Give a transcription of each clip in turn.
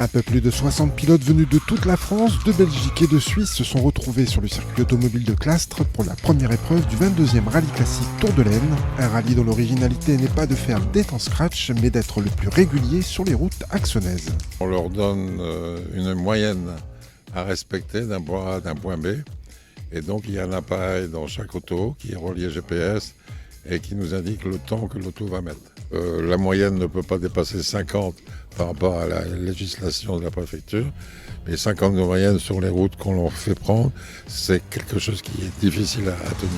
Un peu plus de 60 pilotes venus de toute la France, de Belgique et de Suisse se sont retrouvés sur le circuit automobile de Clastres pour la première épreuve du 22e rallye classique Tour de l'Aisne. Un rallye dont l'originalité n'est pas de faire des temps scratch, mais d'être le plus régulier sur les routes axonaises. On leur donne une moyenne à respecter d'un point A à d'un point B. Et donc il y a un appareil dans chaque auto qui est relié GPS et qui nous indique le temps que l'auto va mettre. La moyenne ne peut pas dépasser 50 par rapport à la législation de la préfecture. Mais 50 de moyenne sur les routes qu'on leur fait prendre, c'est quelque chose qui est difficile à tenir.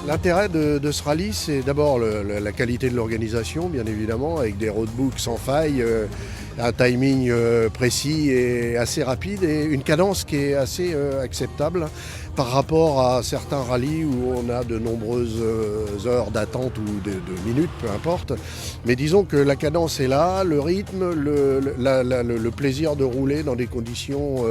L'intérêt de ce rallye, c'est d'abord la qualité de l'organisation, bien évidemment, avec des roadbooks sans faille, un timing précis et assez rapide et une cadence qui est assez acceptable par rapport à certains rallyes où on a de nombreuses heures d'attente ou de minutes, peu importe. Mais disons que la cadence est là, le rythme, le plaisir de rouler dans des conditions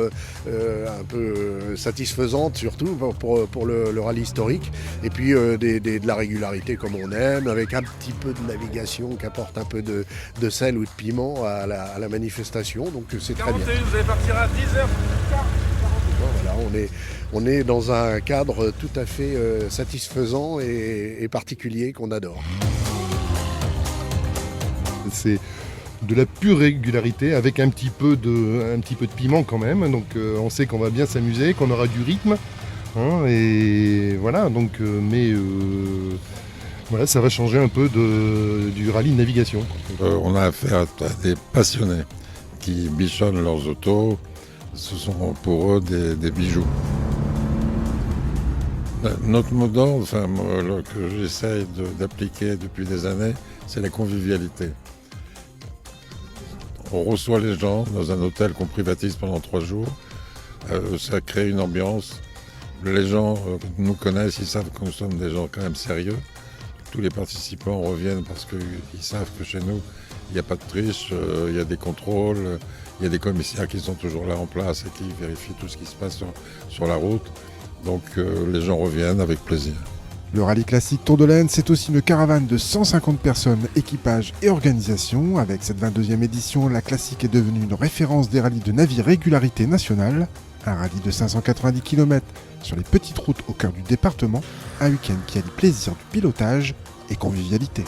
un peu satisfaisantes, surtout pour le rallye historique. Et puis de la régularité comme on aime, avec un petit peu de navigation qui apporte un peu de sel ou de piment à la manifestation. Donc c'est très bien. 41, vous allez partir à 10h. Voilà, on est dans un cadre tout à fait satisfaisant et particulier qu'on adore. C'est de la pure régularité avec un petit peu de piment quand même. Donc on sait qu'on va bien s'amuser, qu'on aura du rythme. Hein, et voilà, donc, voilà, ça va changer un peu du rallye de navigation. On a affaire à des passionnés qui bichonnent leurs autos. Ce sont pour eux des bijoux. Notre mot d'ordre, que j'essaye d'appliquer depuis des années, c'est la convivialité. On reçoit les gens dans un hôtel qu'on privatise pendant 3 jours. Ça crée une ambiance. Les gens nous connaissent, ils savent que nous sommes des gens quand même sérieux. Tous les participants reviennent parce qu'ils savent que chez nous, il n'y a pas de triche, il y a des contrôles, il y a des commissaires qui sont toujours là en place et qui vérifient tout ce qui se passe sur la route. Donc les gens reviennent avec plaisir. Le rallye classique Tour de l'Aisne, c'est aussi une caravane de 150 personnes, équipage et organisation. Avec cette 22e édition, la classique est devenue une référence des rallyes de navire régularité nationale. Un rallye de 590 km sur les petites routes au cœur du département, un week-end qui allie plaisir du pilotage et convivialité.